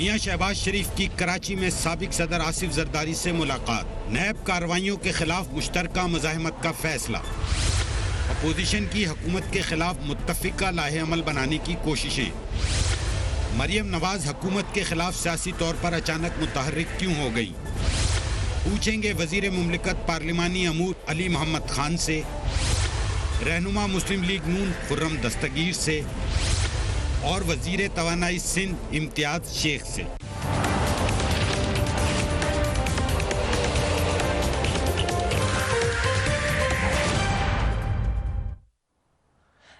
میاں شہباز شریف کی کراچی میں سابق صدر آصف زرداری سے ملاقات، نیب کارروائیوں کے خلاف مشترکہ مزاحمت کا فیصلہ، اپوزیشن کی حکومت کے خلاف متفقہ لاہ عمل بنانے کی کوششیں، مریم نواز حکومت کے خلاف سیاسی طور پر اچانک متحرک کیوں ہو گئی، پوچھیں گے وزیر مملکت پارلیمانی امور علی محمد خان سے، رہنما مسلم لیگ نون خرم دستگیر سے اور وزیر توانائی سندھ امتیاز شیخ سے۔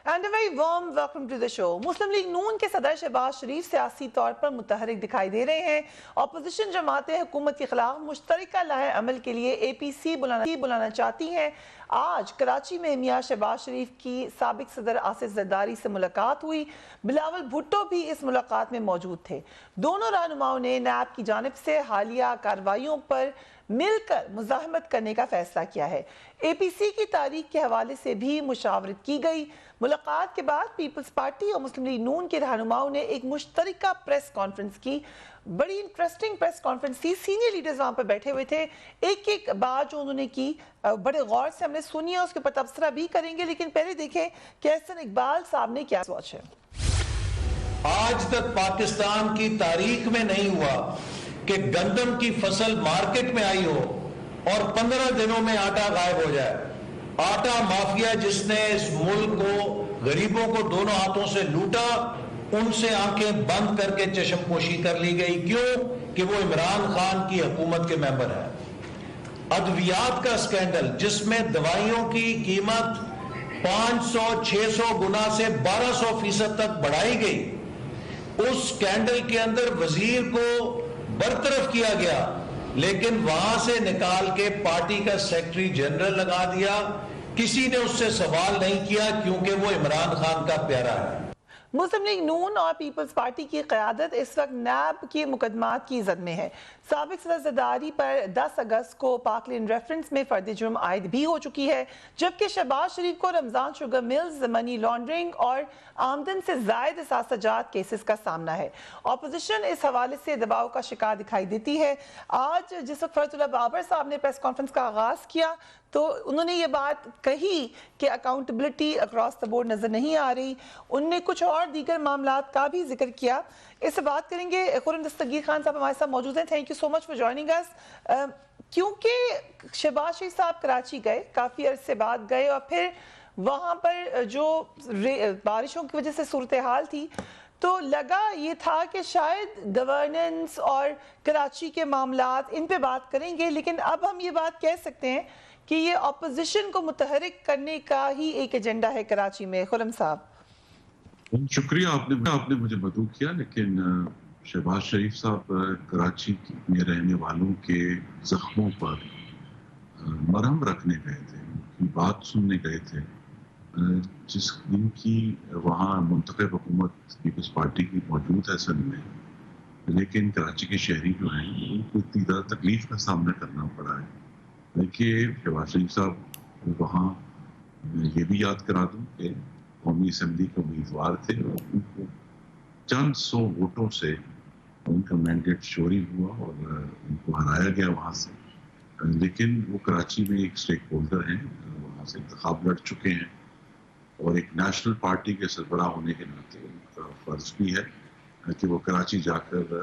And a very warm welcome to the show. Muslim League Noon کے صدر شہباز شریف سیاسی طور پر متحرک دکھائی دے رہے ہیں۔ اپوزیشن جماعتیں حکومت کے خلاف مشترکہ لاہ عمل کے لیے APC بلانا چاہتی ہیں۔ آج کراچی میں میاں شہباز شریف کی سابق صدر آصف زرداری سے ملاقات ہوئی۔ بلاول بھٹو بھی اس ملاقات میں موجود تھے۔ دونوں رہنماؤں نے نیب کی جانب سے حالیہ کارروائیوں پر مل کر مزاحمت کرنے کا فیصلہ کیا ہے۔ APC کی تاریخ کے حوالے سے بھی مشاورت کی گئی۔ ملاقات کے بعد پیپلز پارٹی اور مسلم لیگ نون کے رہنماؤں نے ایک مشترکہ پریس کانفرنس کی۔ بڑی انٹرسٹنگ پریس کانفرنس تھی، سینئر لیڈرز وہاں پر بیٹھے ہوئے تھے۔ ایک بات جو انہوں نے کی بڑے غور سے ہم نے سنی ہے، اس کے اوپر تبصرہ بھی کریں گے، لیکن پہلے دیکھیں کہ احسن اقبال صاحب نے کیا سوچ ہے۔ آج تک پاکستان کی تاریخ میں نہیں ہوا کہ گندم کی فصل مارکیٹ میں آئی ہو اور 15 دنوں میں آٹا غائب ہو جائے۔ آٹا مافیا جس نے اس ملک کو، غریبوں کو دونوں ہاتھوں سے لوٹا، ان سے آنکھیں بند کر کے چشم پوشی کر لی گئی۔ کیوں؟ کہ وہ عمران خان کی حکومت کے ممبر ہیں۔ ادویات کا سکینڈل جس میں دوائیوں کی قیمت 500-600 گنا سے 1200% تک بڑھائی گئی، اس سکینڈل کے اندر وزیر کو برطرف کیا گیا، لیکن وہاں سے نکال کے پارٹی کا سیکرٹری جنرل لگا دیا۔ کسی نے اس سے سوال نہیں کیا کیونکہ وہ عمران خان کا پیارا ہے۔ مسلم لیگ نون اور پیپلز پارٹی کی قیادت اس وقت نیب کے مقدمات کی زد میں ہے۔ سابق صدر زرداری پر 10 اگست کو پارکلین ریفرنس میں فرد جرم عائد بھی ہو چکی ہے، جبکہ شہباز شریف کو رمضان شوگر ملز، منی لانڈرنگ اور آمدن سے زائد اثاثہ جات کیسز کا سامنا ہے۔ اپوزیشن اس حوالے سے دباؤ کا شکار دکھائی دیتی ہے۔ آج جس وقت فرد اللہ بابر صاحب نے پریس کانفرنس کا آغاز کیا تو انہوں نے یہ بات کہی کہ اکاؤنٹیبلٹی اکراس دا بورڈ نظر نہیں آ رہی۔ ان نے کچھ اور دیگر معاملات کا بھی ذکر کیا۔ اس سے بات کریں گے۔ خرم دستگیر خان صاحب ہمارے ساتھ موجود ہیں۔ Thank you so much for joining اس۔ کیونکہ شہباز شریف صاحب کراچی گئے، کافی عرصے بعد گئے، اور پھر وہاں پر جو بارشوں کی وجہ سے صورتحال تھی تو لگا یہ تھا کہ شاید گورننس اور کراچی کے معاملات ان پہ بات کریں گے، لیکن اب ہم یہ بات کہہ سکتے ہیں کہ یہ اپوزیشن کو متحرک کرنے کا ہی ایک ایجنڈا ہے کراچی میں۔ خرم صاحب شکریہ، آپ نے مجھے مدعو کیا، لیکن شہباز شریف صاحب کراچی میں رہنے والوں کے زخموں پر مرہم رکھنے گئے تھے، ان کی بات سننے گئے تھے، جس ان کی وہاں منتخب حکومت پیپلز پارٹی کی موجود ہے سندھ میں، لیکن کراچی کے شہری جو ہیں ان کو اتنی زیادہ تکلیف کا سامنا کرنا پڑا ہے۔ دیکھیے شہباز شریف صاحب وہاں یہ بھی یاد کرا دوں کہ قومی اسمبلی کے امیدوار تھے اور ان کو چند سو ووٹوں سے ان کا مینڈیٹ چوری ہوا اور ان کو ہرایا گیا وہاں سے، لیکن وہ کراچی میں ایک اسٹیک ہولڈر ہیں، وہاں سے انتخاب لڑ چکے ہیں اور ایک نیشنل پارٹی کے سربراہ ہونے کے ناطے ان کا فرض بھی ہے کہ وہ کراچی جا کر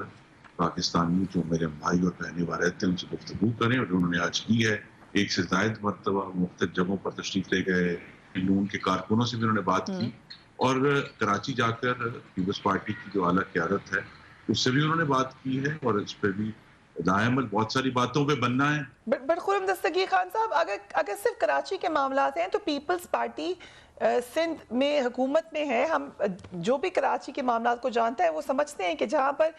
پاکستانی جو میرے بھائی اور بہنیں وہاں رہتے ہیں ان سے گفتگو کریں، اور انہوں نے آج کی ہے۔ ایک سے زائد مرتبہ مختلف جگہوں پر تشریف لے گئے، نون کے کارکنوں سے بھی انہوں نے بات کی، اور کراچی جا کر پیپلز پارٹی کی جو اعلیٰ قیادت ہے اس سے بھی انہوں نے بات کی ہے، اور اس پہ بھی دائمل بہت ساری باتوں پہ بننا ہے۔ بٹ خرم دستگیر خان صاحب، اگر صرف کراچی کے معاملات ہیں تو پیپلز پارٹی سندھ میں حکومت میں ہے۔ ہم جو بھی کراچی کے معاملات کو جانتے ہیں وہ سمجھتے ہیں کہ جہاں پر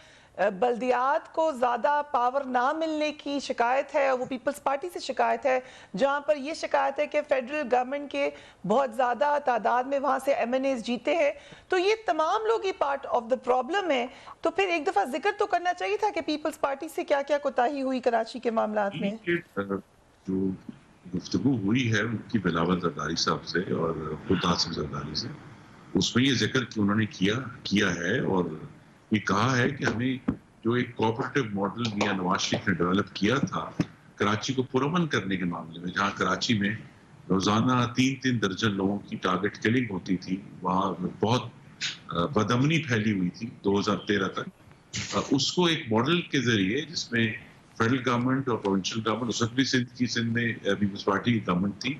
بلدیات کو زیادہ پاور نہ ملنے کی شکایت ہے، وہ پیپلز پارٹی سے شکایت ہے، جہاں پر یہ شکایت ہے کہ فیڈرل گورنمنٹ کے بہت زیادہ تعداد میں وہاں سے MNAs جیتے ہیں، تو یہ تمام لوگ ہی پارٹ آف دا پرابلم ہے۔ تو پھر ایک دفعہ ذکر تو کرنا چاہیے تھا کہ پیپلز پارٹی سے کیا کیا کوتاہی ہوئی کراچی کے معاملات میں۔ جو گفتگو ہوئی ہے ان کی بلاول زرداری صاحب سے اور خود آصف زرداری سے، اس میں یہ ذکر کہ انہوں نے کیا ہے اور یہ کہا ہے کہ ہمیں جو ایک کوآپریٹو ماڈل میاں نواز شریف نے ڈیولپ کیا تھا کراچی کو پرامن کرنے کے معاملے میں، جہاں کراچی میں روزانہ 3 درجن لوگوں کی ٹارگٹ کلنگ ہوتی تھی، وہاں بہت بدامنی پھیلی ہوئی تھی 2013 تک، اس کو ایک ماڈل کے ذریعے جس میں فیڈرل گورنمنٹ اور پروونشل گورنمنٹ، اس وقت بھی سندھ میں پیپلز پارٹی کی گورنمنٹ تھی،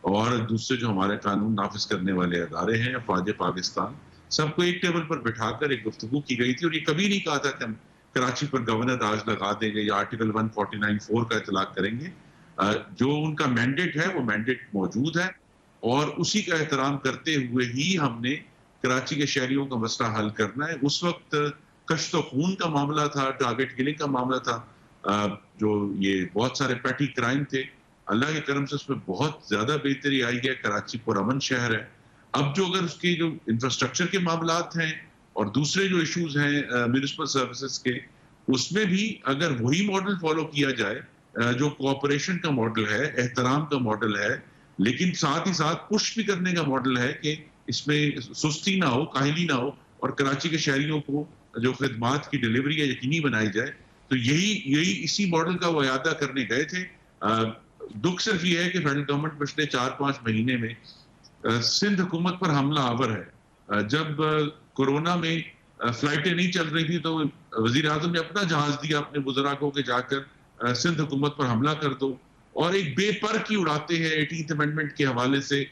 اور دوسرے جو ہمارے قانون نافذ کرنے والے ادارے ہیں، افواج پاکستان، سب کو ایک ٹیبل پر بٹھا کر ایک گفتگو کی گئی تھی، اور یہ کبھی نہیں کہا تھا کہ ہم کراچی پر گورنر راج لگا دیں گے یا آرٹیکل 149(4) کا اطلاق کریں گے۔ جو ان کا مینڈیٹ ہے وہ مینڈیٹ موجود ہے، اور اسی کا احترام کرتے ہوئے ہی ہم نے کراچی کے شہریوں کا مسئلہ حل کرنا ہے۔ اس وقت کشت و خون کا معاملہ تھا، ٹارگٹ کلنگ کا معاملہ تھا، جو یہ بہت سارے پیٹی کرائم تھے، اللہ کے کرم سے اس میں بہت زیادہ بہتری آئی ہے، کراچی پرامن شہر ہے۔ اب جو اگر اس کی جو انفراسٹرکچر کے معاملات ہیں اور دوسرے جو ایشوز ہیں میونسپل سروسز کے، اس میں بھی اگر وہی ماڈل فالو کیا جائے جو کوآپریشن کا ماڈل ہے، احترام کا ماڈل ہے، لیکن ساتھ ہی ساتھ پش بھی کرنے کا ماڈل ہے کہ اس میں سستی نہ ہو، کاہلی نہ ہو، اور کراچی کے شہریوں کو جو خدمات کی ڈیلیوری ہے یقینی بنائی جائے، تو یہی اسی ماڈل کا وہ اعادہ کرنے گئے تھے۔ دکھ صرف یہ ہے کہ فیڈرل گورنمنٹ پچھلے 4-5 مہینے میں سندھ حکومت پر حملہ آور ہے۔ جب کورونا میں فلائٹیں نہیں چل رہی تھی تو وزیر اعظم نے اپنا جہاز دیا اپنے وزراء کو کہ جا کر سندھ حکومت پر حملہ کر دو، اور ایک بے پر کی اڑاتے ہیں 18th امینڈمنٹ کے حوالے سے۔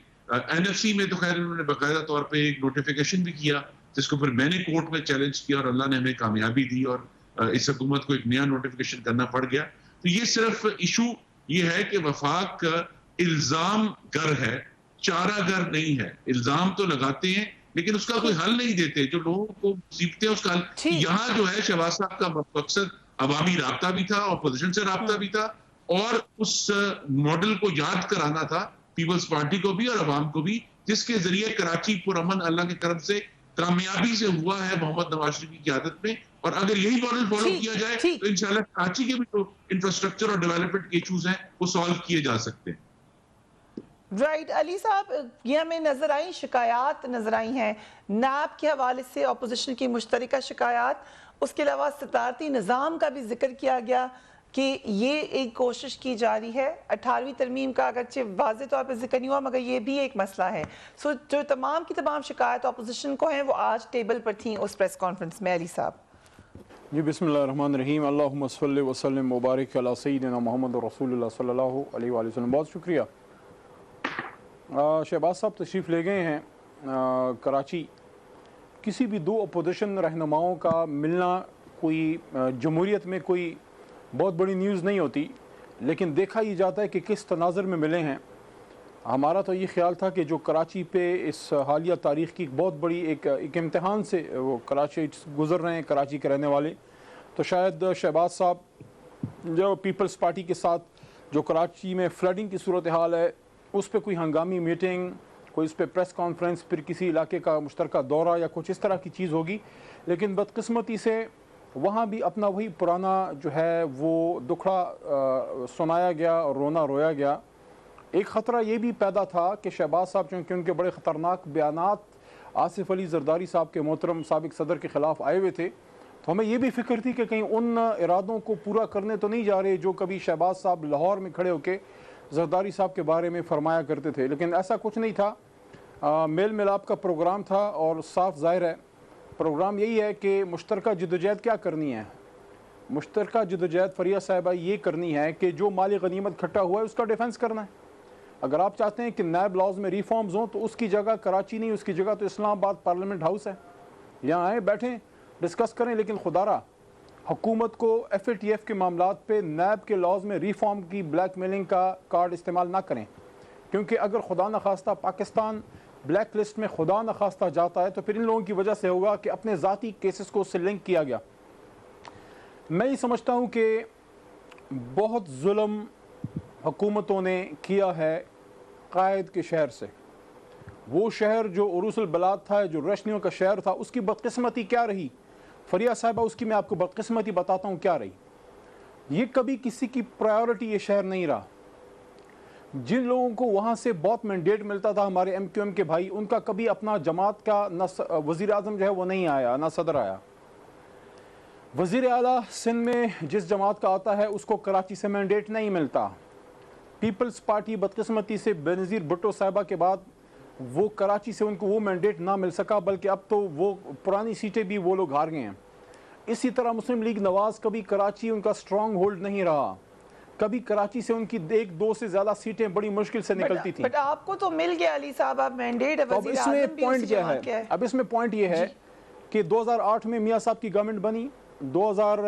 NFC میں تو خیر انہوں نے باقاعدہ طور پہ ایک نوٹیفیکیشن بھی کیا، جس کو پھر میں نے کورٹ میں چیلنج کیا، اور اللہ نے ہمیں کامیابی دی، اور اس حکومت کو ایک نیا نوٹیفیکیشن کرنا پڑ گیا۔ تو یہ صرف ایشو یہ ہے کہ وفاق الزام گر ہے، چارہ گر نہیں ہے۔ الزام تو لگاتے ہیں لیکن اس کا کوئی حل نہیں دیتے، جو لوگوں کو مصیبتیں اس کا حل۔ یہاں جو ہے شہباز صاحب کا مقصد عوامی رابطہ بھی تھا، اپوزیشن سے رابطہ بھی تھا، اور اس ماڈل کو یاد کرانا تھا پیپلز پارٹی کو بھی اور عوام کو بھی، جس کے ذریعے کراچی پرامن اللہ کے کرم سے کامیابی سے ہوا ہے محمد نواز شریف کی قیادت میں۔ اور اگر یہی ماڈل فالو کیا جائے تو انشاءاللہ کراچی کے بھی جو انفراسٹرکچر اور ڈیولپمنٹ کے ایشوز ہیں وہ سالو کیے جا سکتے ہیں۔ رائٹ علی صاحب، یہ ہمیں نظر آئی شکایات نظر آئی ہیں نیب کے حوالے سے، اپوزیشن کی مشترکہ شکایات، اس کے علاوہ صدارتی نظام کا بھی ذکر کیا گیا کہ یہ ایک کوشش کی جا رہی ہے۔ 18ویں ترمیم کا اگرچہ واضح طور پہ ذکر نہیں ہوا مگر یہ بھی ایک مسئلہ ہے۔ سو جو تمام کی تمام شکایات اپوزیشن کو ہیں وہ آج ٹیبل پر تھیں اس پریس کانفرنس میں۔ علی صاحب جی، بسم اللہ الرحمن الرحیم، اللہم صلی وسلم مبارک علی سیدنا محمد رسول اللہ صلی اللہ علیہ وآلہ وسلم۔ بہت شکریہ۔ شہباز صاحب تشریف لے گئے ہیں کراچی۔ کسی بھی دو اپوزیشن رہنماؤں کا ملنا کوئی جمہوریت میں کوئی بہت بڑی نیوز نہیں ہوتی، لیکن دیکھا یہ جاتا ہے کہ کس تناظر میں ملے ہیں۔ ہمارا تو یہ خیال تھا کہ جو کراچی پہ اس حالیہ تاریخ کی بہت بڑی ایک امتحان سے وہ کراچی گزر رہے ہیں کراچی کے رہنے والے، تو شاید شہباز صاحب جو پیپلز پارٹی کے ساتھ جو کراچی میں فلڈنگ کی صورتحال ہے اس پہ کوئی ہنگامی میٹنگ، کوئی اس پہ پریس کانفرنس، پھر کسی علاقے کا مشترکہ دورہ یا کچھ اس طرح کی چیز ہوگی، لیکن بدقسمتی سے وہاں بھی اپنا وہی پرانا جو ہے وہ دکھڑا سنایا گیا اور رونا رویا گیا۔ ایک خطرہ یہ بھی پیدا تھا کہ شہباز صاحب چونکہ ان کے بڑے خطرناک بیانات آصف علی زرداری صاحب کے محترم سابق صدر کے خلاف آئے ہوئے تھے، تو ہمیں یہ بھی فکر تھی کہ کہیں ان ارادوں کو پورا کرنے تو نہیں جا رہے جو کبھی شہباز صاحب لاہور میں کھڑے ہو کے زرداری صاحب کے بارے میں فرمایا کرتے تھے، لیکن ایسا کچھ نہیں تھا۔ میل ملاپ کا پروگرام تھا اور صاف ظاہر ہے پروگرام یہی ہے کہ مشترکہ جدوجہد کیا کرنی ہے۔ مشترکہ جدوجہد فریہ صاحبہ یہ کرنی ہے کہ جو مالی غنیمت کھٹا ہوا ہے اس کا ڈیفنس کرنا ہے۔ اگر آپ چاہتے ہیں کہ نیب لاز میں ریفارمز ہوں تو اس کی جگہ کراچی نہیں، اس کی جگہ تو اسلام آباد پارلیمنٹ ہاؤس ہے، یہاں آئیں بیٹھیں ڈسکس کریں، لیکن خدا را حکومت کو FATF کے معاملات پہ نیب کے لاز میں ریفارم کی بلیک میلنگ کا کارڈ استعمال نہ کریں، کیونکہ اگر خدا نخواستہ پاکستان بلیک لسٹ میں خدا نخواستہ جاتا ہے تو پھر ان لوگوں کی وجہ سے ہوگا کہ اپنے ذاتی کیسز کو اس سے لنک کیا گیا۔ میں یہ سمجھتا ہوں کہ بہت ظلم حکومتوں نے کیا ہے قائد کے شہر سے۔ وہ شہر جو عروس البلاد تھا، جو روشنیوں کا شہر تھا، اس کی بدقسمتی کیا رہی فریہ صاحبہ، اس کی میں آپ کو بدقسمتی بتاتا ہوں کیا رہی۔ یہ کبھی کسی کی پرائیورٹی یہ شہر نہیں رہا۔ جن لوگوں کو وہاں سے بہت مینڈیٹ ملتا تھا، ہمارے MQM کے بھائی، ان کا کبھی اپنا جماعت کا نہ وزیر اعظم جو ہے وہ نہیں آیا، نہ صدر آیا۔ وزیر اعلیٰ سندھ میں جس جماعت کا آتا ہے اس کو کراچی سے مینڈیٹ نہیں ملتا. پیپلز پارٹی بدقسمتی سے بینظیر بھٹو صاحبہ کے بعد وہ کراچی سے ان کو وہ مینڈیٹ نہ مل سکا, بلکہ اب تو وہ پرانی سیٹیں بھی وہ لوگ ہار گئے ہیں. اسی طرح مسلم لیگ نواز کبھی کراچی ان کا سٹرانگ ہولڈ نہیں رہا, کبھی کراچی سے ان کی ایک دو سے زیادہ سیٹیں بڑی مشکل سے نکلتی تھیں. بٹ آپ کو تو مل گیا علی صاحب, آپ مینڈیٹ وزیر اعظم بھی اسی جماعت کے ہیں. اب اس میں پوائنٹ یہ ہے کہ 2008 میں میاں صاحب کی گورنمنٹ بنی, 2000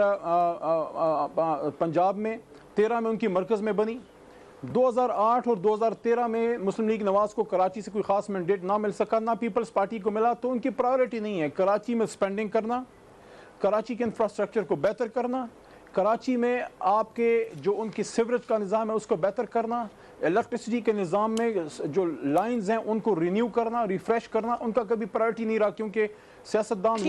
پنجاب میں, 13 میں ان کی مرکز میں بنی. 2008 اور 2013 میں مسلم لیگ نواز کو کراچی سے کوئی خاص مینڈیٹ نہ مل سکا, نہ پیپلز پارٹی کو ملا. تو ان کی پرائیورٹی نہیں ہے کراچی میں سپینڈنگ کرنا, کراچی کے انفراسٹرکچر کو بہتر کرنا, کراچی میں آپ کے جو ان کی سیوریج کا نظام ہے اس کو بہتر کرنا, الیکٹریسٹی کے نظام میں جو لائنز ہیں ان کو رینیو کرنا, ریفریش کرنا, ان کا کبھی پرائیورٹی نہیں رہا, کیونکہ سیاستدان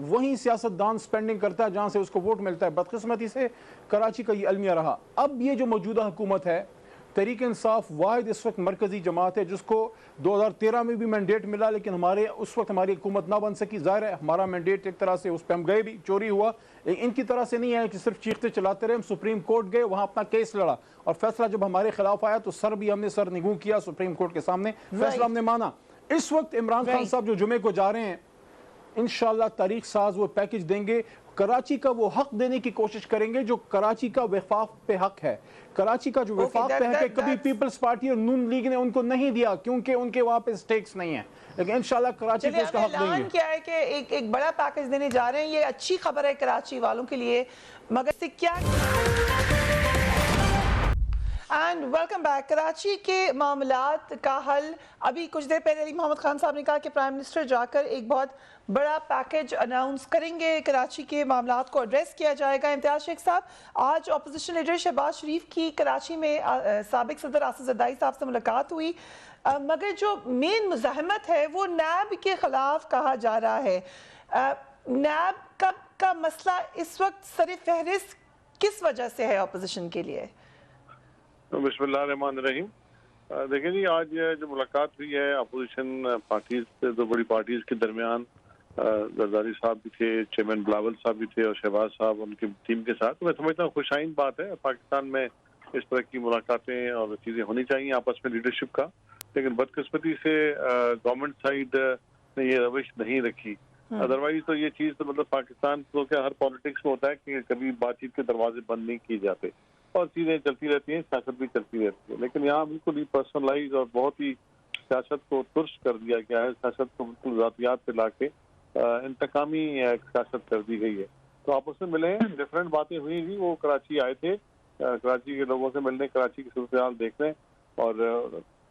وہیں سیاستدان سپینڈنگ کرتا ہے جہاں سے اس کو ووٹ ملتا ہے. بدقسمتی سے کراچی کا یہ المیہ رہا. اب یہ جو موجودہ حکومت ہے تحریک انصاف واحد اس وقت مرکزی جماعت ہے جس کو 2013 میں بھی مینڈیٹ ملا, لیکن اس وقت ہماری حکومت نہ بن سکی. ظاہر ہے ہمارا مینڈیٹ ایک طرح سے اس پہ ہم گئے بھی, چوری ہوا. ان کی طرح سے نہیں ہے کہ صرف چیختے چلاتے رہے. ہم سپریم کورٹ گئے, وہاں اپنا کیس لڑا, اور فیصلہ جب ہمارے خلاف آیا تو ہم نے سر نگوں کیا سپریم کورٹ کے سامنے, فیصلہ ہم نے مانا. اس وقت عمران خان صاحب جو جمعے کو جا رہے ہیں انشاءاللہ تاریخ ساز وہ پیکج دیں گے, کراچی کا وہ حق دینے کی کوشش کریں گے جو کراچی کا وفاق پہ حق ہے. کراچی کا جو وفاق پہ حق ہے کبھی پیپلز پارٹی اور نون لیگ نے ان کو نہیں دیا کیونکہ ان کے وہاں پہ سٹیکس نہیں ہیں, لیکن انشاءاللہ کراچی کو اس کا حق دیں گے. اعلان کیا ہے کہ ایک بڑا پیکج دینے جا رہے ہیں, یہ اچھی خبر ہے کراچی والوں کے لیے, مگر سے کیا اینڈ ویلکم بیک. کراچی کے معاملات کا حل, ابھی کچھ دیر پہلے علی محمد خان صاحب نے کہا کہ پرائم منسٹر جا کر ایک بہت بڑا پیکج اناؤنس کریں گے, کراچی کے معاملات کو ایڈریس کیا جائے گا. امتیاز شیخ صاحب, آج اپوزیشن لیڈر شہباز شریف کی کراچی میں سابق صدر آصف زرداری صاحب سے ملاقات ہوئی, مگر جو مین مزاحمت ہے وہ نیب کے خلاف کہا جا رہا ہے. نیب کا مسئلہ اس وقت سر فہرست کس وجہ سے ہے اپوزیشن کے لیے؟ بسم اللہ الرحمن الرحیم. دیکھیں جی, آج جو ملاقات ہوئی ہے اپوزیشن پارٹیز سے, دو بڑی پارٹیز کے درمیان, زرداری صاحب بھی تھے, چیئرمین بلاول صاحب بھی تھے, اور شہباز صاحب ان کی ٹیم کے ساتھ. میں سمجھتا ہوں خوش آئند بات ہے, پاکستان میں اس طرح کی ملاقاتیں اور چیزیں ہونی چاہیے آپس میں لیڈرشپ کا. لیکن بدقسمتی سے گورنمنٹ سائیڈ نے یہ روش نہیں رکھی. ادروائز تو یہ چیز تو مطلب پاکستان کو کیا ہر پالیٹکس میں ہوتا ہے کہ کبھی بات چیت کے دروازے بند نہیں کیے جاتے اور چیزیں چلتی رہتی ہیں, سیاست بھی چلتی رہتی ہے. لیکن یہاں بالکل ہی پرسنلائز اور بہت ہی سیاست کو ترش کر دیا گیا ہے, سیاست کو بالکل ذاتیات پہ لا کے انتقامی سیاست کر دی گئی ہے. تو آپس میں ملے ہیں, ڈفرینٹ باتیں ہوئی تھی. وہ کراچی آئے تھے, کراچی کے لوگوں سے ملنے, کراچی کی صورتحال دیکھنے, اور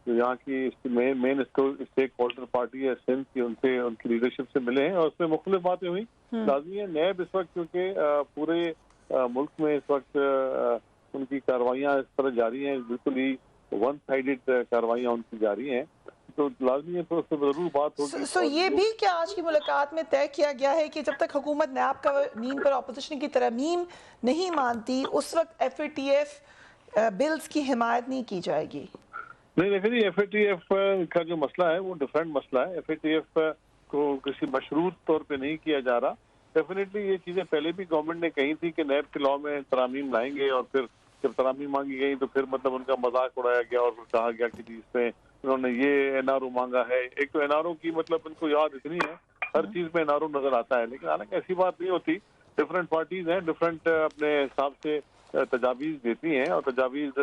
یہاں کی مین اسٹیک ہولڈر پارٹی ہے سندھ کی, ان کی لیڈرشپ سے ملے ہیں, اور اس میں مختلف باتیں ہوئی. لازمی ہے نیب اس وقت, کیونکہ پورے ملک میں اس وقت ان کی کاروائیاں اس طرح جاری ہیں, بالکل ہی ون سائیڈڈ کاروائیاں ان کی جاری ہیں, تو لازمی ہے تو اس سے ضرور بات ہوگی. سو یہ بھی کیا آج کی ملاقات میں طے کیا گیا ہے کہ جب تک حکومت نیب قوانین پر اپوزیشن کی ترمیم نہیں مانتی اس وقت F A T F bills کی حمایت نہیں کی جائے گی؟ نہیں دیکھیں جی, ایف اے ٹی ایف کا جو مسئلہ ہے وہ ڈفرینٹ مسئلہ ہے. ایف اے ٹی ایف کو کسی مشروط طور پہ نہیں کیا جا رہا. ڈیفینیٹلی یہ چیزیں پہلے بھی گورنمنٹ نے کہی تھی کہ نیب کے لاء میں ترامیم لائیں گے, اور پھر جب ترامیم مانگی گئی تو پھر مطلب ان کا مذاق اڑایا گیا اور کہا گیا کہ جس میں انہوں نے یہ این آر او مانگا ہے. ایک تو این آر او کی مطلب ان کو یاد اتنی ہے, ہر چیز میں این آر او نظر آتا ہے, لیکن حالانکہ ایسی بات نہیں ہوتی. ڈفرینٹ پارٹیز ہیں, ڈفرینٹ اپنے حساب سے تجاویز دیتی ہیں, اور تجاویز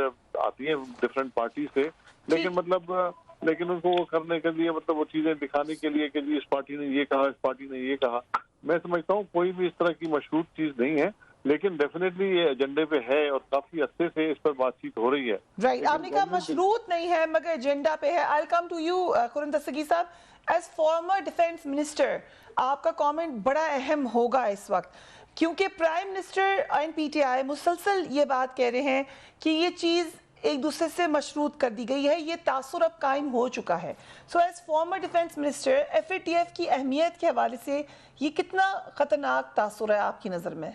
آتی ہیں ڈفرینٹ پارٹی سے, لیکن ان کو وہ کرنے کے لیے مطلب وہ چیزیں دکھانے کے لیے کہ جی اس پارٹی نے یہ کہا, اس پارٹی نے یہ کہا. میں سمجھتا ہوں کوئی بھی اس طرح کی مشروط چیز نہیں ہے, لیکن ڈیفینیٹلی یہ ایجنڈے پہ ہے اور کافی عرصے سے اس پر بات چیت ہو رہی ہے. رائٹ, آپ نے کہا مشروط نہیں ہے مگر ایجنڈا پہ ہے. I'll come to you خورم دستگیر صاحب, ایز فارمر ڈیفینس منسٹر آپ کا کامنٹ بڑا اہم ہوگا اس وقت, کیونکہ prime minister and P T I مسلسل یہ بات کہہ رہے ہیں کہ یہ چیز ایک دوسرے سے مشروط کر دی گئی ہے, یہ تاثر اب قائم ہو چکا ہے. So as former defence minister F A T F کی اہمیت کے حوالے سے یہ کتنا خطرناک تاثر ہے آپ کی نظر میں؟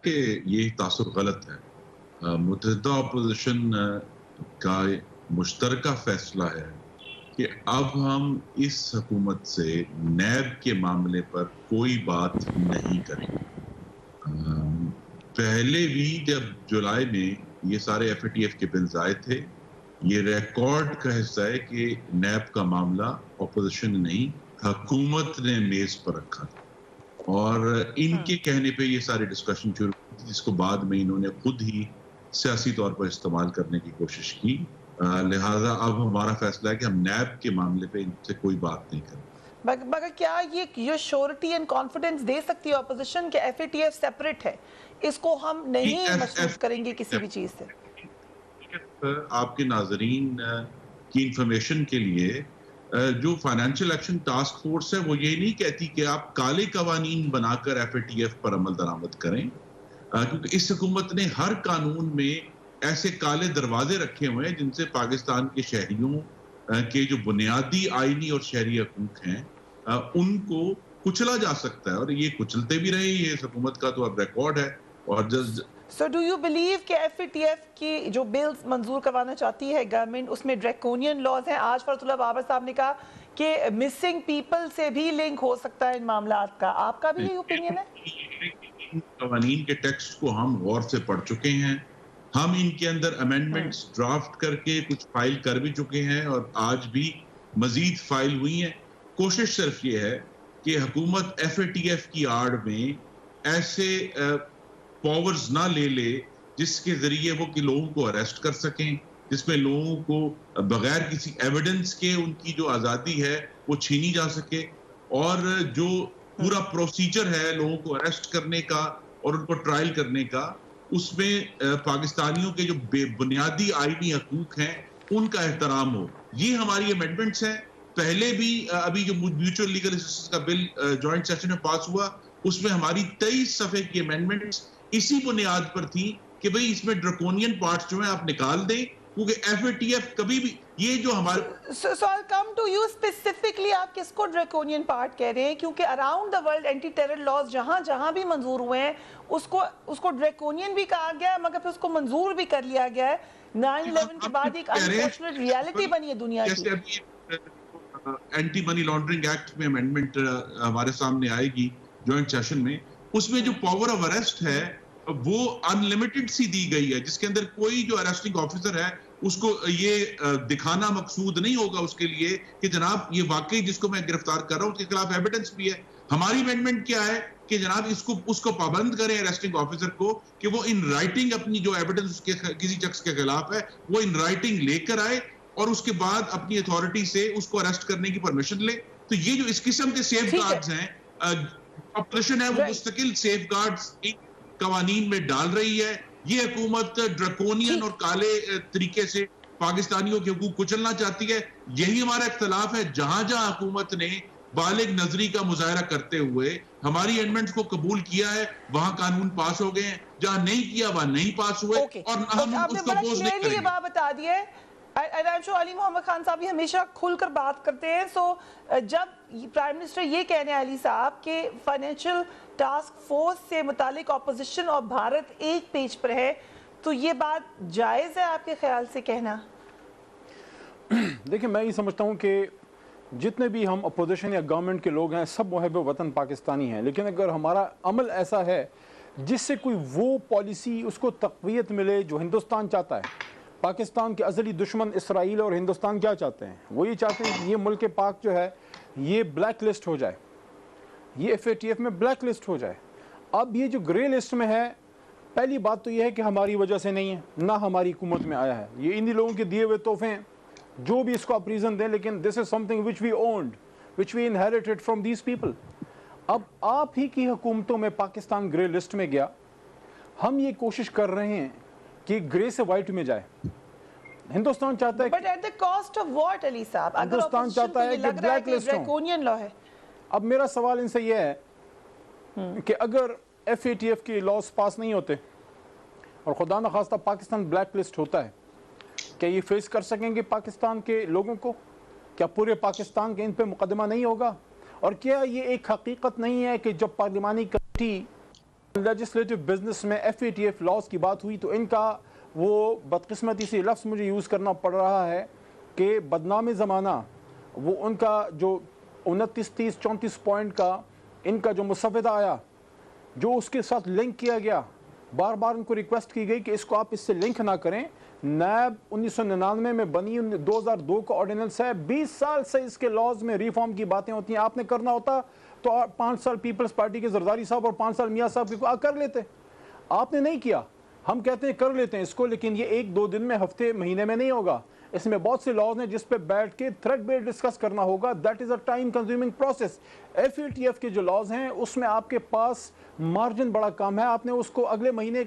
کہ یہ تاثر غلط ہے. متحدہ اپوزیشن کا مشترکہ فیصلہ ہے کہ اب ہم اس حکومت سے نیب کے معاملے پر کوئی بات نہیں کریں گے. پہلے بھی جب جولائی میں یہ سارے ایف اے ٹی ایف کے بلز آئے تھے، یہ ریکارڈ کا حصہ ہے کہ نیب کا معاملہ اپوزیشن نہیں حکومت نے میز پر رکھا تھا، اور ان کے کہنے پہ یہ ساری ڈسکشن شروع ہوئی تھی، جس کو بعد میں انہوں نے خود ہی سیاسی طور پر استعمال کرنے کی کوشش کی. لہٰذا اب ہمارا فیصلہ ہے کہ ہم نیب کے معاملے پہ ان سے کوئی بات نہیں کریں. مگر کیا یہ شیورٹی اینڈ کانفیڈنس دے سکتی ہے اپوزیشن کہ F A T F separate ہے، اس کو ہم نہیں محسوس کریں گے کسی بھی چیز سے؟ آپ کے ناظرین کی انفارمیشن کے لیے جو فائنینشیل ایکشن ٹاسک فورس ہے وہ یہ نہیں کہتی کہ آپ کالے قوانین بنا کر ایف اے ٹی ایف پر عمل درآمد کریں، کیونکہ اس حکومت نے ہر قانون میں ایسے کالے دروازے رکھے ہوئے ہیں جن سے پاکستان کے شہریوں کے جو بنیادی آئینی اور شہری حقوق ہیں ان کو کچلا جا سکتا ہے، اور یہ کچلتے بھی رہے. یہ اس حکومت کا تو اب ریکارڈ ہے. اور So do you believe کہ ایف اے ٹی ایف کی جو بلز منظور کروانا چاہتی ہے گورنمنٹ، اس میں ڈریکونین لاز ہیں؟ آج فرت اللہ بابر صاحب نے کہا کہ مسنگ پیپل سے بھی لنک ہو سکتا ہے ان معاملات کا. آپ کا بھی یہی اوپینین ہے؟ قوانین کے ٹیکسٹ کو ہم غور سے پڑھ چکے ہیں، ہم ان کے اندر امینڈمنٹس ڈرافٹ کر کے کچھ فائل کر بھی چکے ہیں، اور آج بھی مزید فائل ہوئی ہیں. کوشش صرف یہ ہے کہ حکومت ایف اے ٹی ایف کی آڑ میں ایسے پاورز نہ لے لے جس کے ذریعے وہ کہ لوگوں کو اریسٹ کر سکیں، جس میں لوگوں کو بغیر کسی ایویڈنس کے ان کی جو آزادی ہے وہ چھینی جا سکے، اور جو پورا پروسیجر ہے لوگوں کو اریسٹ کرنے کا اور ان کو ٹرائل کرنے کا، اس میں پاکستانیوں کے جو بنیادی آئینی حقوق ہیں ان کا احترام ہو. یہ ہماری امینڈمنٹس ہیں. پہلے بھی ابھی جو میوچل لیگل اسسٹنس کا بل جوائنٹ سیشن میں پاس ہوا، اس میں ہماری 23 صفحے کی امینڈمنٹس اسی بنیاد پر تھی کہ بھئی اس میں ڈریکونین پارٹس جو ہیں آپ نکال دیں، کیونکہ ایف اے ٹی ایف کبھی بھی یہ جو ہمارے So I'll come to you specifically. آپ کس کو ڈریکونین پارٹ کہہ رہے ہیں؟ کیونکہ around the world anti terror laws جہاں بھی منظور ہوئے ہیں اس کو ڈریکونین بھی کہا گیا ہے، مگر پھر اس کو منظور بھی کر لیا گیا ہے. 9/11 کے بعد ایک انفارچونیٹ ریالٹی بنی ہے دنیا کی. جیسے ابھی اینٹی منی لانڈرنگ ایکٹ میں امینڈمنٹ ہمارے سامنے آئے گی جوائنٹ سیشن میں، اس میں جو پاور آف اریسٹ ہے وہ ان لمیٹڈ سی دی گئی ہے، جس کے اندر کوئی جو اریسٹنگ آفیسر ہے اس کو یہ دکھانا مقصود نہیں ہوگا اس کے لیے کہ جناب یہ واقعی جس کو میں گرفتار کر رہا ہوں اس کے خلاف ایویڈنس بھی ہے. ہماری امینڈمنٹ کیا ہے کہ جناب اس کو پابند کریں اریسٹنگ آفیسر کو کہ وہ ان رائٹنگ اپنی جو ایویڈنس کسی شخص کے خلاف ہے وہ ان رائٹنگ لے کر آئے، اور اس کے بعد اپنی اتھارٹی سے اس کو اریسٹ کرنے کی پرمیشن لے. تو یہ جو اس قسم کے سیف گارڈز ہیں، اپوزیشن ہے وہ مستقل سیف گارڈز قوانین میں ڈال رہی ہے. یہ حکومت ڈریکونین اور کالے طریقے سے پاکستانیوں کے حقوق کچلنا چاہتی ہے. یہی ہمارا اختلاف ہے. جہاں جہاں حکومت نے بالغ نظری کا مظاہرہ کرتے ہوئے ہماری امینڈمنٹس کو قبول کیا ہے وہاں قانون پاس ہو گئے ہیں، جہاں نہیں کیا وہاں نہیں پاس ہوئے، اور ہم اس کو بوجھ نہیں کریں گے. بات بتا دی ہے. علی محمد خان صاحب ہمیشہ کھل کر بات کرتے ہیں. سو جب پرائم منسٹر یہ کہنے علی صاحب کہ فائنینشیل ٹاسک فورس سے متعلق اپوزیشن اور بھارت ایک پیج پر ہے، تو یہ بات جائز ہے آپ کے خیال سے کہنا؟ دیکھیں، میں یہ سمجھتا ہوں کہ جتنے بھی ہم اپوزیشن یا گورنمنٹ کے لوگ ہیں سب محب وطن پاکستانی ہیں، لیکن اگر ہمارا عمل ایسا ہے جس سے کوئی وہ پالیسی اس کو تقویت ملے جو ہندوستان چاہتا ہے. پاکستان کے ازلی دشمن اسرائیل اور ہندوستان کیا چاہتے ہیں؟ وہ یہ چاہتے ہیں کہ یہ ملک پاک جو ہے یہ بلیک لسٹ ہو جائے، یہ ایف اے ٹی ایف میں بلیک لسٹ ہو جائے. اب یہ جو گرے لسٹ میں ہے، پہلی بات تو یہ ہے کہ ہماری وجہ سے نہیں ہے، نہ ہماری حکومت میں آیا ہے. یہ انہی لوگوں کے دیے ہوئے تحفے ہیں، جو بھی اس کو آپ ریزن دیں، لیکن this is something which we owned, which we inherited from these people. اب آپ ہی کی حکومتوں میں پاکستان گرے لسٹ میں گیا. ہم یہ کوشش کر رہے ہیں کہ گرے سے وائٹ میں جائے. ہندوستان چاہتا ہے But at the cost of what, علی صاحب؟ ہندوستان چاہتا ہے کہ بلیک لسٹ ہوں. اب میرا سوال ان سے یہ ہے کہ اگر ایف اے ٹی ایف کی لاز پاس نہیں ہوتے اور خدا نخواستہ پاکستان بلیک لسٹ ہوتا ہے، کیا یہ فیس کر سکیں گے پاکستان کے لوگوں کو؟ کیا پورے پاکستان کے ان پہ مقدمہ نہیں ہوگا؟ اور کیا یہ ایک حقیقت نہیں ہے کہ جب پارلیمانی کمیٹی لیجسلیٹو بزنس میں F A T F laws کی بات ہوئی تو ان کا وہ بدقسمتی سے لفظ مجھے یوز کرنا پڑ رہا ہے کہ بدنام زمانہ وہ ان کا جو 29, 30, 34 پوائنٹ کا ان کا جو مسودہ آیا, جو اس کے ساتھ لنک کیا گیا, بار بار ان کو ریکویسٹ کی گئی کہ اس کو آپ اس سے لنک نہ کریں. نیب 1999 میں بنی, 2002 کا آرڈیننس ہے, 20 سال سے اس کے لاز میں ریفارم کی باتیں ہوتی ہیں. آپ نے کرنا ہوتا تو 5 سال پیپلز پارٹی کے زرداری صاحب اور 5 سال میاں صاحب کو کر لیتے. آپ نے نہیں کیا. ہم کہتے ہیں کر لیتے ہیں اس کو, لیکن یہ 1-2 دن میں, ہفتے, مہینے میں نہیں ہوگا. اس میں بہت سے لاز ہیں جس پہ بیٹھ کے تھریڈ بیس ڈسکس کرنا ہوگا. That is a time consuming process. FATF کے جو لاز ہیں اس میں آپ کے پاس مارجن بڑا کم ہے. آپ نے اس کو اگلے مہینے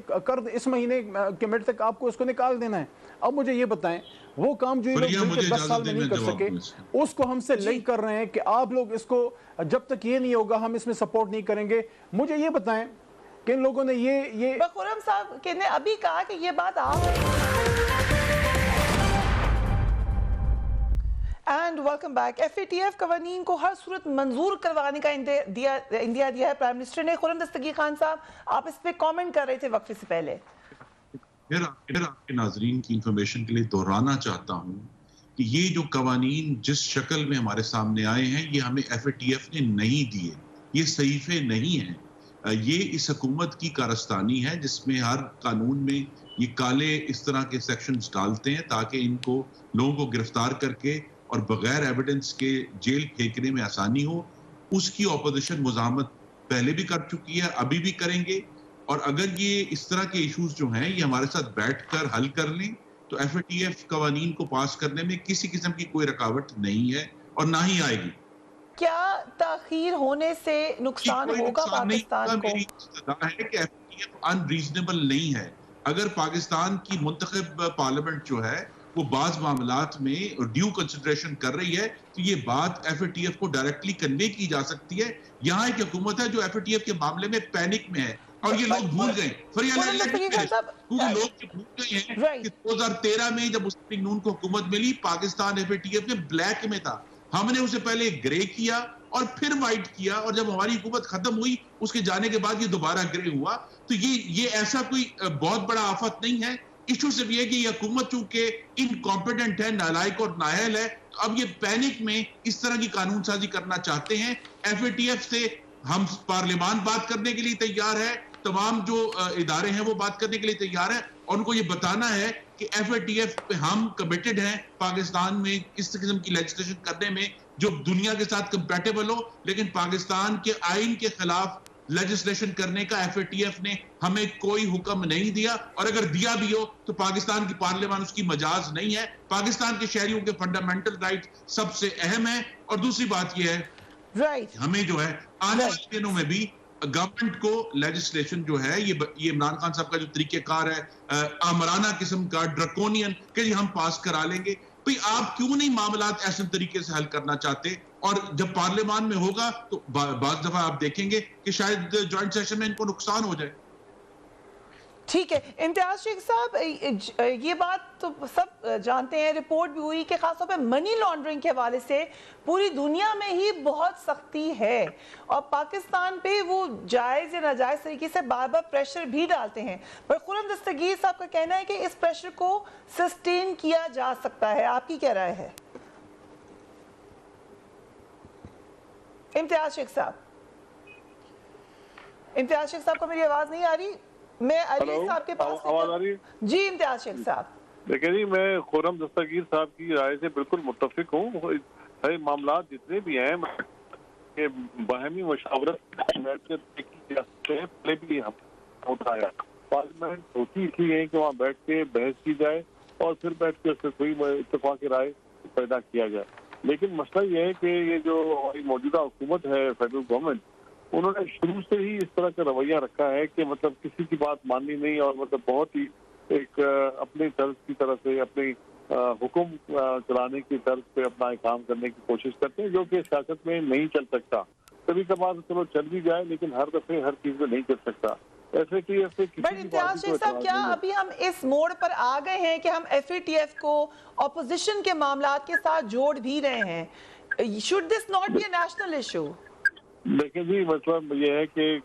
اس مہینے کے مڈ تک آپ کو اس کو نکال دینا ہے. اب مجھے یہ بتائیں, وہ کام جو یہ لوگ مل کے 10 سال میں نہیں کر سکے, اس کو ہم سے لنک کر رہے ہیں کہ آپ لوگ اس کو, جب تک یہ نہیں ہوگا ہم اس میں سپورٹ نہیں کریں گے. مجھے یہ بتائیں کہ ان لوگوں نے یہ خرم صاحب نے ابھی کہا کہ یہ بات اینڈ ویلکم بیک. FATF قوانین کو ہر صورت منظور کروانے کا اندیا دیا ہے پرائم منسٹر نے. خرم دستگیر خان صاحب, آپ اس پہ کامنٹ کر رہے تھے وقفے سے پہلے. پھر آپ کے ناظرین کی انفارمیشن کے لیے دہرانا چاہتا ہوں کہ یہ جو قوانین جس شکل میں ہمارے سامنے آئے ہیں یہ ہمیں FATF نے نہیں دیے, یہ صحیفے نہیں ہیں. یہ اس حکومت کی کارستانی ہے جس میں ہر قانون میں یہ کالے اس طرح کے سیکشنز ڈالتے ہیں تاکہ ان کو لوگوں کو گرفتار کر کے اور بغیر ایویڈنس کے جیل پھینکنے میں آسانی ہو. اس کی اپوزیشن مزاحمت پہلے بھی کر چکی ہے, ابھی بھی کریں گے. اور اگر یہ اس طرح کے ایشوز جو ہیں یہ ہمارے ساتھ بیٹھ کر حل کر لیں تو FATF قوانین کو پاس کرنے میں کسی قسم کی کوئی رکاوٹ نہیں ہے اور نہ ہی آئے گی. کیا تاخیر ہونے سے نقصان ہوگا پاکستان کو؟ میری استدعا ہے کہ FATF انریزنیبل نہیں ہے. اگر پاکستان کی منتخب پارلیمنٹ جو ہے وہ بعض معاملات میں ڈیو کنسیڈریشن کر رہی ہے تو یہ بات FATF کو ڈائریکٹلی کنوے کی جا سکتی ہے. یہاں ایک حکومت ہے جو FATF کے معاملے میں پینک میں ہے اور یہ لوگ بھول گئے. لوگ بھول گئے ہیں کہ 2013 میں جب مسلم لیگ نون کو حکومت ملی پاکستان FATF میں بلیک میں تھا. ہم نے اسے پہلے گرے کیا اور پھر وائٹ کیا, اور جب ہماری حکومت ختم ہوئی اس کے جانے کے بعد یہ دوبارہ گرے ہوا. تو یہ ایسا کوئی بہت بڑا آفت نہیں ہے. ایشو صرف یہ کہ یہ حکومت چونکہ انکمپیٹنٹ ہے, نالائق اور نااہل ہے, تو اب یہ پینک میں اس طرح کی قانون سازی کرنا چاہتے ہیں. FATF سے ہم پارلیمان بات کرنے کے لیے تیار ہے, تمام جو ادارے ہیں وہ بات کرنے کے لیے تیار ہے, اور ان کو یہ بتانا ہے کہ FATF پہ ہم کمیٹڈ ہیں پاکستان میں اس قسم کی لیجسلیشن کرنے میں جو دنیا کے ساتھ کمپیٹیبل ہو, لیکن پاکستان کے آئین کے خلاف لیجسلیشن کرنے کا FATF نے ہمیں کوئی حکم نہیں دیا, اور اگر دیا بھی ہو تو پاکستان کی پارلیمان اس کی مجاز نہیں ہے. پاکستان کے شہریوں کے فنڈامنٹل رائٹ سب سے اہم ہے. اور دوسری بات یہ ہے ہمیں جو ہے آنے والے دنوں میں بھی گورنمنٹ کو لیجسلیشن جو ہے یہ عمران خان صاحب کا جو طریقہ کار ہے آمرانہ قسم کا ڈرکونین کہ ہم پاس کرا لیں گے. بھئی آپ کیوں نہیں معاملات ایسے طریقے سے حل کرنا چاہتے؟ اور جب پارلیمان میں ہوگا تو بعض دفعہ آپ دیکھیں گے کہ شاید جوائنٹ سیشن میں ان کو نقصان ہو جائے. ٹھیک ہے امتیاز شیخ صاحب, یہ بات تو سب جانتے ہیں, رپورٹ بھی ہوئی کہ خاص طور پہ منی لانڈرنگ کے حوالے سے پوری دنیا میں ہی بہت سختی ہے, اور پاکستان پہ وہ جائز یا ناجائز طریقے سے بار بار پریشر بھی ڈالتے ہیں. پر خرم دستگیر صاحب کا کہنا ہے کہ اس پریشر کو سسٹین کیا جا سکتا ہے. آپ کی کیا رائے ہے امتیاز شیخ صاحب؟ امتیاز شیخ صاحب کو میری آواز نہیں آ رہی؟ میں علی صاحب کے پاس آواز آ رہی ہے؟ جی امتیاز شیخ صاحب. دیکھیں جی, میں خرم دستگیر صاحب کی رائے سے بالکل متفق ہوں. معاملات جتنے بھی ہیں کہ باہمی مشاورت پہلے بھی ہوتا ہے. پارلیمنٹ ہوتی اس لیے ہے کہ وہاں بیٹھ کے بحث کی جائے اور پھر بیٹھ کے اس سے کوئی اتفاق رائے پیدا کیا جائے. لیکن مسئلہ یہ ہے کہ یہ جو ہماری موجودہ حکومت ہے فیڈرل گورنمنٹ, انہوں نے شروع سے ہی اس طرح کا رویہ رکھا ہے کہ مطلب کسی کی بات ماننی نہیں, اور مطلب بہت ہی ایک اپنی طرز کی طرح سے اپنی حکم چلانے کی طرز پہ اپنا کام کرنے کی کوشش کرتے ہیں, جو کہ سیاست میں نہیں چل سکتا. کبھی کبھار چلو چل بھی جائے لیکن ہر دفعے ہر چیز میں نہیں چل سکتا. بٹ امتیاز شیخ صاحب, کیا ابھی ہم اس موڑ پر آ گئے ہیں کہ ہم FATF کو اپوزیشن کے معاملات کے ساتھ جوڑ بھی رہے ہیں؟ should this not be a national issue? دیکھیں جی, مطلب یہ ہے کہ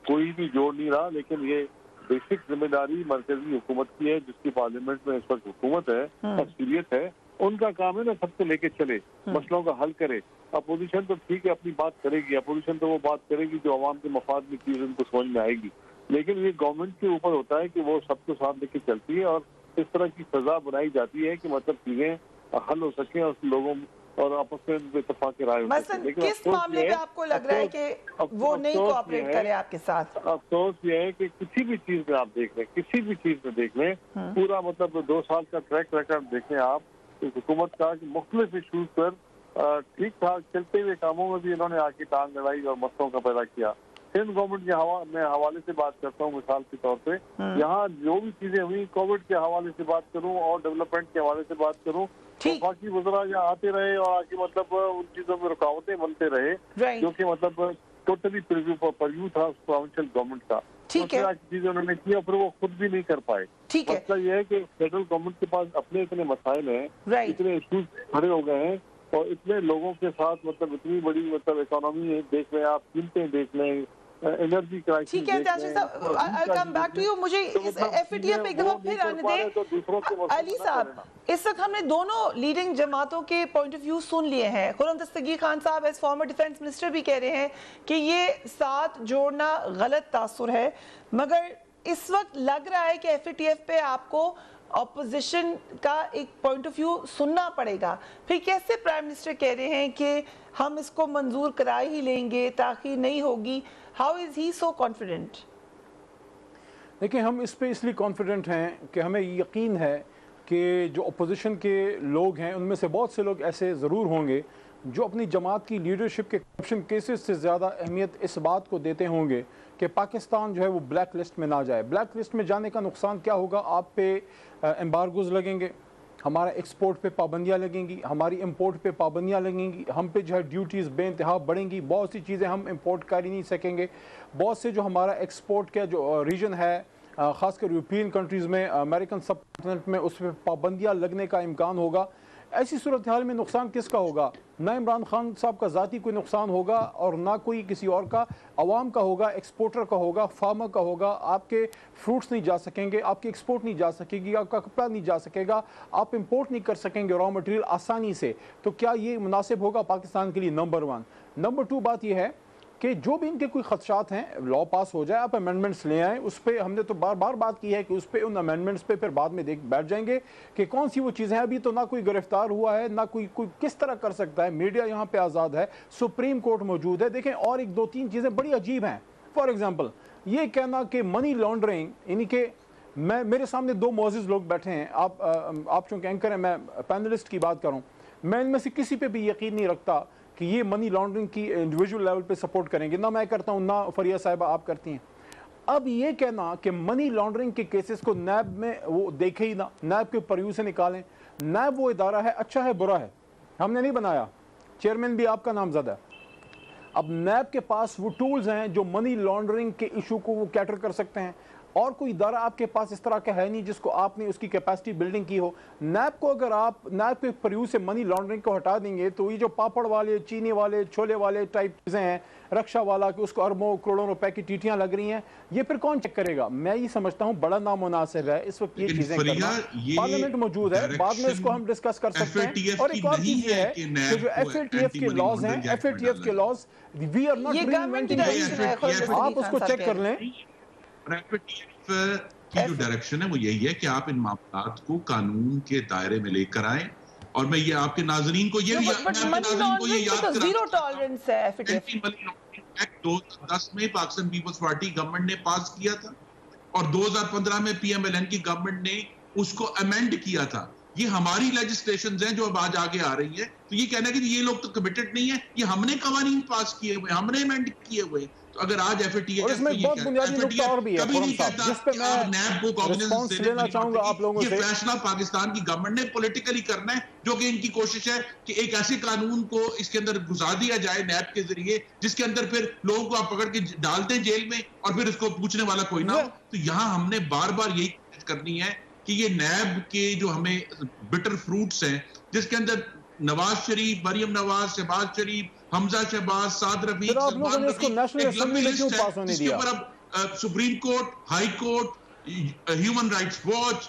کوئی بھی جوڑ نہیں رہا, لیکن یہ بیسک ذمہ داری مرکزی حکومت کی ہے جس کی پارلیمنٹ میں اس وقت حکومت ہے, اکثریت ہے, ان کا کام ہے نا سب کو لے کے چلے, مسئلوں کا حل کرے. اپوزیشن تو ٹھیک ہے اپنی بات کرے گی, اپوزیشن تو وہ بات کرے گی جو عوام کے مفاد میں چیز ان کو سمجھ میں آئے گی, لیکن یہ گورنمنٹ کے اوپر ہوتا ہے کہ وہ سب کو ساتھ لے کے چلتی ہے اور اس طرح کی سزا بنائی جاتی ہے کہ مطلب چیزیں حل ہو سکیں اور لوگوں اور آپس میں اتفاق رائے ہو سکے. مثلا کس معاملے پہ آپ کو لگ رہا ہے کہ وہ نہیں کوآپریٹ کرے آپ کے ساتھ؟ افسوس یہ ہے کہ کسی بھی چیز میں آپ دیکھ لیں, کسی بھی چیز میں دیکھ لیں, پورا مطلب 2 سال کا ٹریک ریکارڈ دیکھیں آپ حکومت کا کہ مختلف ایشوز پر ٹھیک ٹھاک چلتے ہوئے کاموں میں بھی انہوں نے آ کے ٹانگ لڑائی اور مسئلوں کا پیدا کیا. سندھ گورنمنٹ کے میں حوالے سے بات کرتا ہوں مثال کے طور پہ, یہاں جو بھی چیزیں ہوئی کووڈ کے حوالے سے بات کروں اور ڈیولپمنٹ کے حوالے سے بات کروں, باقی وزراء یہاں آتے رہے اور آگے مطلب ان چیزوں میں رکاوٹیں بنتے رہے جو کہ مطلب ٹوٹلی پریویو تھا پروونشل گورنمنٹ کا. چیزیں انہوں نے کیا پھر وہ خود بھی نہیں کر پائے. مسئلہ یہ ہے کہ فیڈرل گورنمنٹ کے پاس اپنے اتنے مسائل ہیں, اتنے ایشوز کھڑے ہو گئے ہیں اور اتنے لوگوں کے ساتھ مطلب اتنی بڑی مطلب اکانومی دیکھ لیں آپ, قیمتیں دیکھ لیں, انرجی کرائسس. ٹھیک ہے تیاجر صاحب, I'll come back to you. مجھے اس FATF ایک دفعہ پھر آنے دیں. علی صاحب, اس وقت ہم نے دونوں لیڈنگ جماعتوں کے پوائنٹ آف ویو سن لیے ہیں. خرم دستگیر خان صاحب ایز فارمر ڈیفنس منسٹر بھی کہہ رہے ہیں کہ یہ ساتھ جوڑنا غلط تاثر ہے, مگر اس وقت لگ رہا ہے کہ FATF پہ آپ کو اپوزیشن کا ایک پوائنٹ آف ویو سننا پڑے گا. پھر کیسے پرائم منسٹر کہہ رہے ہیں کہ ہم اس کو منظور کرا ہی لیں گے, تاخیر نہیں ہوگی؟ How is he so confident? دیکھیں ہم اس پہ اس لیے کانفیڈنٹ ہیں کہ ہمیں یقین ہے کہ جو اپوزیشن کے لوگ ہیں ان میں سے بہت سے لوگ ایسے ضرور ہوں گے جو اپنی جماعت کی لیڈرشپ کے کرپشن کیسز سے زیادہ اہمیت اس بات کو دیتے ہوں گے کہ پاکستان جو ہے وہ بلیک لسٹ میں نہ جائے. بلیک لسٹ میں جانے کا نقصان کیا ہوگا؟ آپ پہ ایمبارگوز لگیں گے, ہمارا ایکسپورٹ پہ پابندیاں لگیں گی, ہماری امپورٹ پہ پابندیاں لگیں گی, ہم پہ جو ہے ڈیوٹیز بے انتہا بڑھیں گی, بہت سی چیزیں ہم امپورٹ کر ہی نہیں سکیں گے. بہت سے جو ہمارا ایکسپورٹ کا جو ریجن ہے خاص کر یورپین کنٹریز میں, امریکن سب کانٹیننٹ میں, اس پہ پابندیاں لگنے کا امکان ہوگا. ایسی صورتحال میں نقصان کس کا ہوگا؟ نہ عمران خان صاحب کا ذاتی کوئی نقصان ہوگا اور نہ کوئی کسی اور کا, عوام کا ہوگا, ایکسپورٹر کا ہوگا, فارمر کا ہوگا. آپ کے فروٹس نہیں جا سکیں گے, آپ کی ایکسپورٹ نہیں جا سکے گی, آپ کا کپڑا نہیں جا سکے گا, آپ امپورٹ نہیں کر سکیں گے را مٹیریل آسانی سے. تو کیا یہ مناسب ہوگا پاکستان کے لیے؟ نمبر 1. نمبر 2 بات یہ ہے کہ جو بھی ان کے کوئی خدشات ہیں, لا پاس ہو جائے, آپ امینڈمنٹس لے آئیں. اس پہ ہم نے تو بار بار بات کی ہے کہ اس پہ ان امینڈمنٹس پہ پھر بعد میں بیٹھ جائیں گے کہ کون سی وہ چیزیں ہیں. ابھی تو نہ کوئی گرفتار ہوا ہے, نہ کوئی کس طرح کر سکتا ہے. میڈیا یہاں پہ آزاد ہے, سپریم کورٹ موجود ہے. دیکھیں اور ایک 2-3 چیزیں بڑی عجیب ہیں. فار ایگزامپل یہ کہنا کہ منی لانڈرنگ, یعنی کہ میرے سامنے 2 معزز لوگ بیٹھے ہیں, آپ چونکہ اینکر ہیں, میں پینلسٹ کی بات کروں, میں ان میں سے کسی پہ بھی یقین نہیں رکھتا کہ یہ منی لانڈرنگ کی انڈیویجول لیول پہ سپورٹ کریں گے. نہ میں کرتا ہوں, نہ فریہ صاحبہ آپ کرتی ہیں. اب یہ کہنا کہ منی لانڈرنگ کے کیسز کو نیب میں وہ دیکھے ہی نہ, نیب کے پریو سے نکالیں. نیب وہ ادارہ ہے, اچھا ہے برا ہے, ہم نے نہیں بنایا, چیئرمین بھی آپ کا نامزد ہے. اب نیب کے پاس وہ ٹولز ہیں جو منی لانڈرنگ کے ایشو کو وہ کیٹر کر سکتے ہیں, اور کوئی ادارہ آپ کے پاس اس طرح کا ہے نہیں جس کو آپ نے اس کی کیپیسٹی بلڈنگ کی ہو. نیب کو اگر آپ نیب کے پریو سے منی لانڈرنگ کو ہٹا دیں گے تو یہ جو پاپڑ والے, چینی والے, چھولے والے ٹائپ چیزیں ہیں, رکشہ والا کہ اس کو اربوں کروڑوں روپے کی ٹیٹیاں لگ رہی ہیں, یہ پھر کون چیک کرے گا؟ میں یہ سمجھتا ہوں بڑا نامناسب ہے اس وقت یہ چیزیں کرنا. پارلیمنٹ موجود ہے, بعد میں اس کو ہم ڈسکس کر سکتے ہیں. اور ایک اور چیز یہ ہے کہ جو FATF کے لاز ہیں, FATF کے laws we are not reinventing, آپ اس کو چیک کر لیں. کی جو ڈائریکشن ہے وہ یہی ہے کہ آپ ان معاملات کو قانون کے دائرے میں لے کر آئیں. اور میں یہ آپ کے ناظرین کو یہ یاد زیرو ٹالرنس ہے. ایکٹ 2010 میں پاکستان پیپلز پارٹی گورنمنٹ نے پاس کیا تھا, اور 2015 میں PMLN کی گورنمنٹ نے اس کو امینڈ کیا تھا. یہ ہماری لیجسلیشنز ہیں جو اب آج آگے آ رہی ہیں. تو یہ کہنا کہ یہ لوگ تو کمیٹڈ نہیں ہیں, یہ ہم نے قوانین پاس کیے ہوئے, ہم نے امینڈ کیے ہوئے. تو اگر آج FATF اس میں بہت بنیادی نقطہ اور بھی ہے خرم صاحب جس پہ میں رسپانس لینا چاہوں گا آپ لوگوں سے. یہ فیصلہ پاکستان کی گورنمنٹ نے پولیٹیکلی کرنا ہے, جو کہ ان کی کوشش ہے کہ ایک ایسے قانون کو اس کے اندر گزار دیا جائے نیب کے ذریعے جس کے اندر پھر لوگوں کو آپ پکڑ کے ڈالتے ہیں جیل میں اور پھر اس کو پوچھنے والا کوئی نہ ہو. تو یہاں ہم نے بار بار یہی کوشش کرنی ہے کہ یہ نیب کے جو ہمیں بٹر فروٹس ہیں, جس کے اندر نواز شریف, مریم نواز, شہباز شریف, حمزہ شہباز, سعد رفیق, سلمان رفیق, جس کے اوپر اب supreme court, high court, human rights watch,